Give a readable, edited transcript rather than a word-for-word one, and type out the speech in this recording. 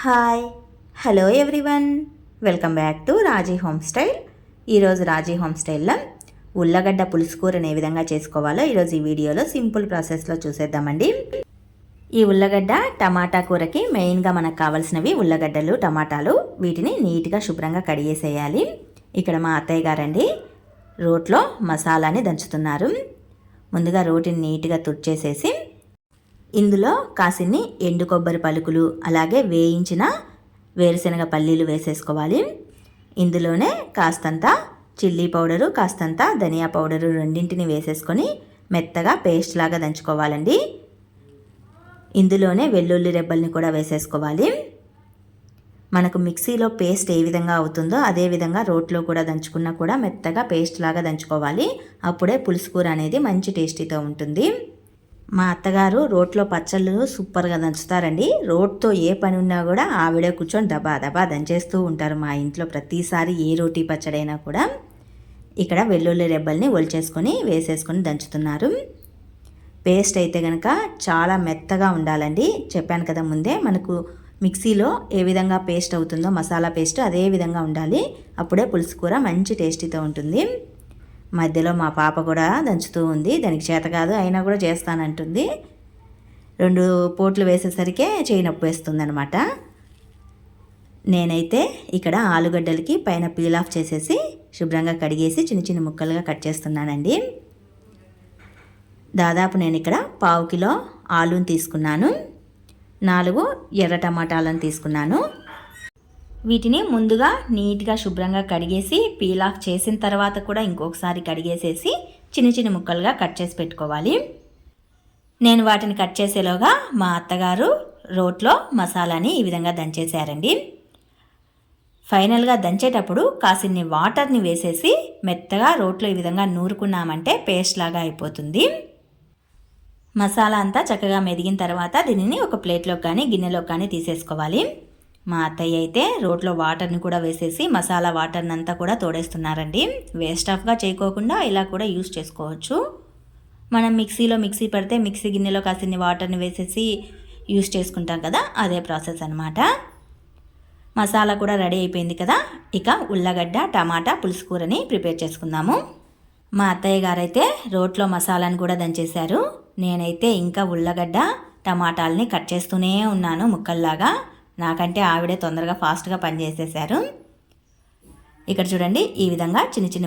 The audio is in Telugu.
Hi hello everyone, welcome back to Raji homestyle. ఈరోజు రాజీ హోమ్స్టైల్లో ఉల్లగడ్డ పులుసు కూరని ఏ విధంగా చేసుకోవాలో ఈరోజు ఈ వీడియోలో సింపుల్ ప్రాసెస్లో చూసేద్దామండి. ఈ ఉల్లగడ్డ టమాటా కూరకి మెయిన్గా మనకు కావాల్సినవి ఉల్లగడ్డలు, టమాటాలు. వీటిని నీట్గా శుభ్రంగా కడిగేసేయాలి. ఇక్కడ మా అత్తయ్య గారండి రోట్లో మసాలాని దంచుతున్నారు. ముందుగా రోటిని నీట్గా తుడిచేసేసి ఇందులో కాసిన్ని ఎండు కొబ్బరి పలుకులు, అలాగే వేయించిన వేరుశనగ పల్లీలు వేసేసుకోవాలి. ఇందులోనే కాస్తంత చిల్లీ పౌడరు, కాస్తంత ధనియా పౌడరు రెండింటిని వేసేసుకొని మెత్తగా పేస్ట్ లాగా దంచుకోవాలండి. ఇందులోనే వెల్లుల్లి రెబ్బల్ని కూడా వేసేసుకోవాలి. మనకు మిక్సీలో పేస్ట్ ఏ విధంగా అవుతుందో అదే విధంగా రోట్లో కూడా దంచుకున్నా కూడా మెత్తగా పేస్ట్ లాగా దంచుకోవాలి. అప్పుడే పులుసు కూర అనేది మంచి టేస్టీతో ఉంటుంది. మా అత్తగారు రోట్లో పచ్చళ్ళు సూపర్గా దంచుతారండి. రోట్తో ఏ పని ఉన్నా కూడా ఆవిడే కూర్చొని దబా దబా దంచేస్తూ ఉంటారు. మా ఇంట్లో ప్రతిసారి ఏ రోటీ పచ్చడైనా కూడా ఇక్కడ వెల్లుల్లి రెబ్బల్ని ఒలిచేసుకొని వేసేసుకొని దంచుతున్నారు. పేస్ట్ అయితే కనుక చాలా మెత్తగా ఉండాలండి. చెప్పాను కదా ముందే, మనకు మిక్సీలో ఏ విధంగా పేస్ట్ అవుతుందో మసాలా పేస్ట్ అదే విధంగా ఉండాలి. అప్పుడే పులుసు కూర మంచి టేస్టీతో ఉంటుంది. మధ్యలో మా పాప కూడా దంచుతూ ఉంది. దానికి చేత కాదు అయినా కూడా చేస్తానంటుంది. 2 పోట్లు వేసేసరికే చేయి నొప్పి వేస్తుంది అనమాట. నేనైతే ఇక్కడ ఆలుగడ్డలకి పైన పీల్ ఆఫ్ చేసేసి శుభ్రంగా కడిగేసి చిన్న చిన్న ముక్కలుగా కట్ చేస్తున్నానండి. దాదాపు నేను ఇక్కడ 1/2 కిలో ఆలూని తీసుకున్నాను. 4 ఎర్ర టమాటాలను తీసుకున్నాను. వీటిని ముందుగా నీట్గా శుభ్రంగా కడిగేసి పీల్ ఆఫ్ చేసిన తర్వాత కూడా ఇంకొకసారి కడిగేసేసి చిన్న చిన్న ముక్కలుగా కట్ చేసి పెట్టుకోవాలి. నేను వాటిని కట్ చేసేలోగా మా అత్తగారు రోట్లో మసాలాని ఈ విధంగా దంచేసారండి. ఫైనల్గా దంచేటప్పుడు కాసిన్ని వాటర్ని వేసేసి మెత్తగా రోట్లో ఈ విధంగా నూరుకున్నామంటే పేస్ట్ లాగా అయిపోతుంది. మసాలా అంతా చక్కగా మెదిగిన తర్వాత దీనిని ఒక ప్లేట్లోకి కానీ గిన్నెలోకి కానీ తీసేసుకోవాలి. మా అత్తయ్య అయితే రోట్లో వాటర్ని కూడా వేసేసి మసాలా వాటర్ని అంతా కూడా తోడేస్తున్నారండి. వేస్ట్ ఆఫ్గా చేయకోకుండా ఇలా కూడా యూస్ చేసుకోవచ్చు. మనం మిక్సీ పెడితే మిక్సీ గిన్నెలో కాసిన్ని వాటర్ని వేసేసి యూస్ చేసుకుంటాం కదా, అదే ప్రాసెస్ అనమాట. మసాలా కూడా రెడీ అయిపోయింది కదా. ఇక ఉల్లగడ్డ టమాటా పులుసు కూరని ప్రిపేర్ చేసుకుందాము. మా అత్తయ్య గారైతే రోట్లో మసాలాని కూడా దంచేశారు. నేనైతే ఇంకా ఉల్లగడ్డ టమాటాలని కట్ చేస్తూనే ఉన్నాను ముక్కల్లాగా. నాకంటే ఆవిడే తొందరగా ఫాస్ట్గా పని చేసేసారు. ఇక్కడ చూడండి, ఈ విధంగా చిన్న చిన్న